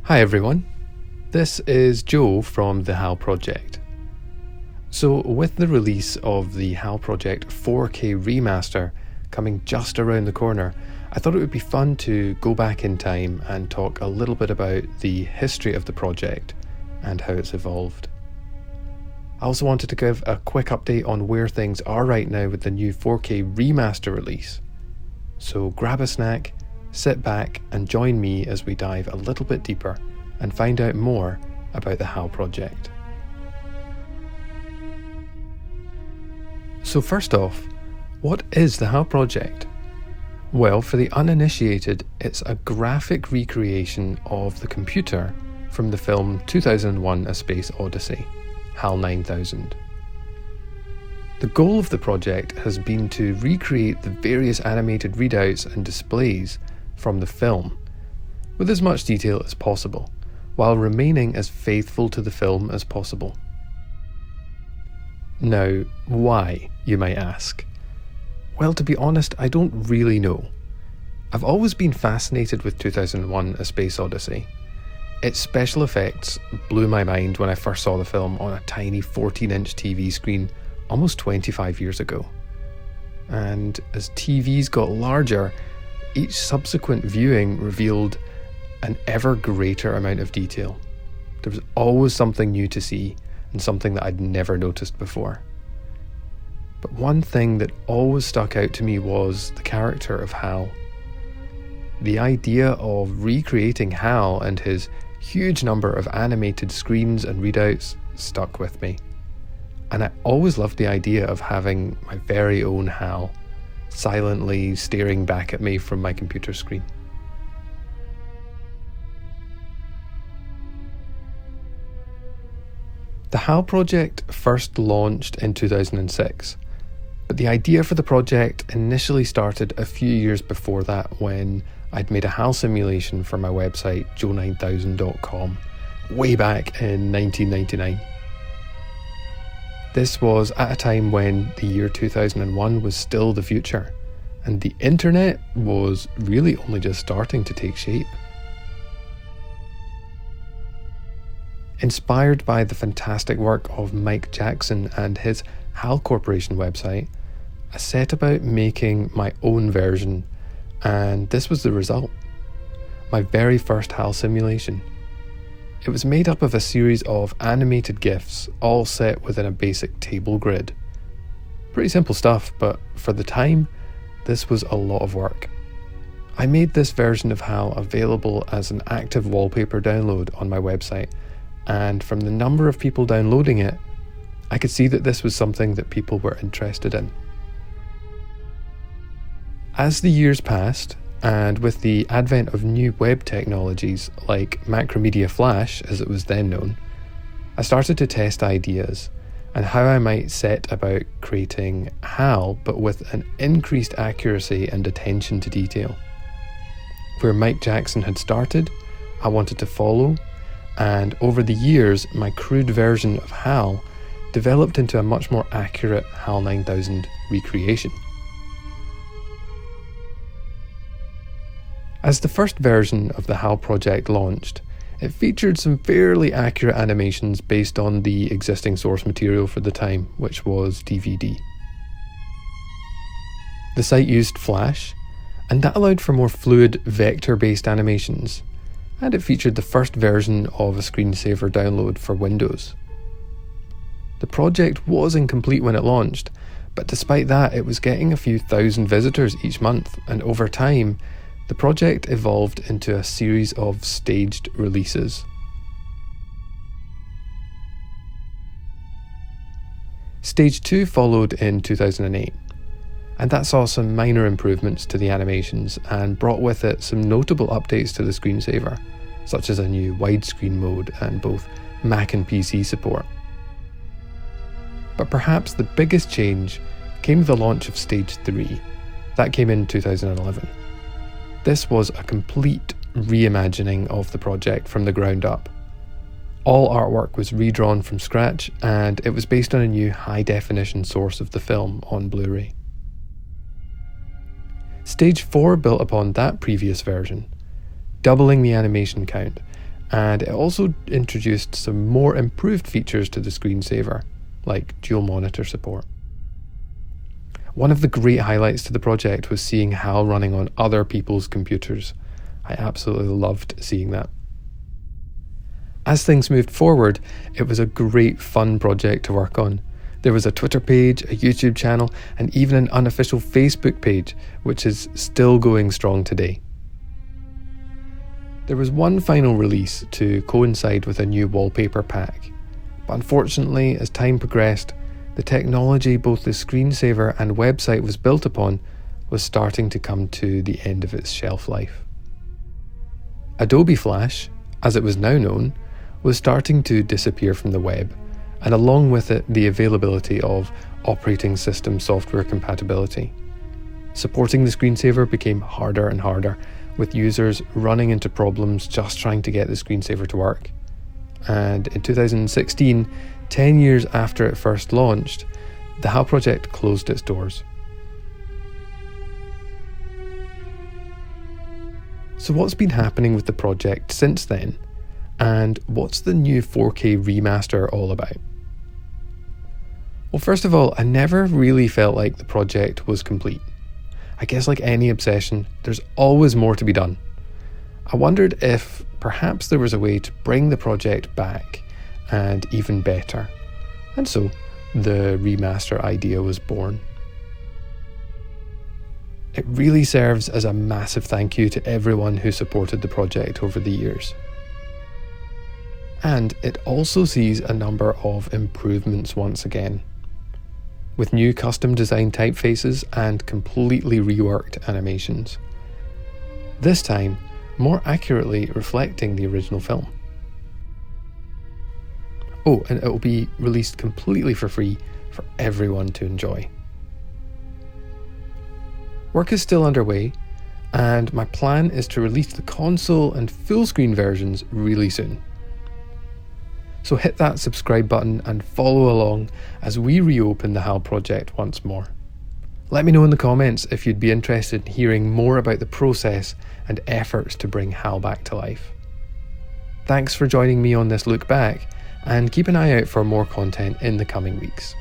Hi everyone, this is Joe from the HAL Project. So with the release of the HAL Project 4K remaster coming just around the corner, I thought it would be fun to go back in time and talk a little bit about the history of the project and how it's evolved. I also wanted to give a quick update on where things are right now with the new 4K remaster release. So grab a snack, sit back and join me as we dive a little bit deeper and find out more about the HAL Project. So first off, what is the HAL Project? Well, for the uninitiated, it's a graphic recreation of the computer from the film 2001: A Space Odyssey, HAL 9000. The goal of the project has been to recreate the various animated readouts and displays from the film with as much detail as possible, while remaining as faithful to the film as possible. Now, why, you might ask? Well, to be honest, I don't really know. I've always been fascinated with 2001: A Space Odyssey. Its special effects blew my mind when I first saw the film on a tiny 14-inch TV screen almost 25 years ago. And as TVs got larger, each subsequent viewing revealed an ever greater amount of detail. There was always something new to see and something that I'd never noticed before. But one thing that always stuck out to me was the character of HAL. The idea of recreating HAL and his huge number of animated screens and readouts stuck with me. And I always loved the idea of having my very own HAL silently staring back at me from my computer screen. The HAL project first launched in 2006, but the idea for the project initially started a few years before that when I'd made a HAL simulation for my website joe9000.com way back in 1999. This was at a time when the year 2001 was still the future, and the internet was really only just starting to take shape. Inspired by the fantastic work of Mike Jackson and his HAL Corporation website, I set about making my own version, and this was the result. My very first HAL simulation. It was made up of a series of animated GIFs, all set within a basic table grid. Pretty simple stuff, but for the time, this was a lot of work. I made this version of HAL available as an active wallpaper download on my website, and from the number of people downloading it, I could see that this was something that people were interested in. As the years passed, and with the advent of new web technologies like Macromedia Flash, as it was then known, I started to test ideas and how I might set about creating HAL but with an increased accuracy and attention to detail. Where Mike Jackson had started, I wanted to follow, and over the years my crude version of HAL developed into a much more accurate HAL 9000 recreation. As the first version of the HAL project launched, it featured some fairly accurate animations based on the existing source material for the time, which was DVD. The site used Flash, and that allowed for more fluid vector-based animations, and it featured the first version of a screensaver download for Windows. The project was incomplete when it launched, but despite that it was getting a few thousand visitors each month, and over time, the project evolved into a series of staged releases. Stage 2 followed in 2008, and that saw some minor improvements to the animations and brought with it some notable updates to the screensaver, such as a new widescreen mode and both Mac and PC support. But perhaps the biggest change came with the launch of Stage 3. That came in 2011. This was a complete reimagining of the project from the ground up. All artwork was redrawn from scratch, and it was based on a new high-definition source of the film on Blu-ray. Stage 4 built upon that previous version, doubling the animation count and it also introduced some more improved features to the screensaver, like dual monitor support. One of the great highlights to the project was seeing HAL running on other people's computers. I absolutely loved seeing that. As things moved forward, it was a great fun project to work on. There was a Twitter page, a YouTube channel, and even an unofficial Facebook page, which is still going strong today. There was one final release to coincide with a new wallpaper pack, but unfortunately, as time progressed, the technology both the screensaver and website was built upon was starting to come to the end of its shelf life. Adobe Flash, as it was now known, was starting to disappear from the web, and along with it the availability of operating system software compatibility. Supporting the screensaver became harder and harder, with users running into problems just trying to get the screensaver to work. And in 2016, 10 years after it first launched, the HAL Project closed its doors. So what's been happening with the project since then? And what's the new 4K remaster all about? Well, first of all, I never really felt like the project was complete. I guess like any obsession, there's always more to be done. I wondered if perhaps there was a way to bring the project back and even better. And so the remaster idea was born. It really serves as a massive thank you to everyone who supported the project over the years. And it also sees a number of improvements once again, with new custom designed typefaces and completely reworked animations. This time, more accurately reflecting the original film. Oh, and it will be released completely for free for everyone to enjoy. Work is still underway, and my plan is to release the console and full screen versions really soon. So hit that subscribe button and follow along as we reopen the HAL project once more. Let me know in the comments if you'd be interested in hearing more about the process and efforts to bring HAL back to life. Thanks for joining me on this look back, and keep an eye out for more content in the coming weeks.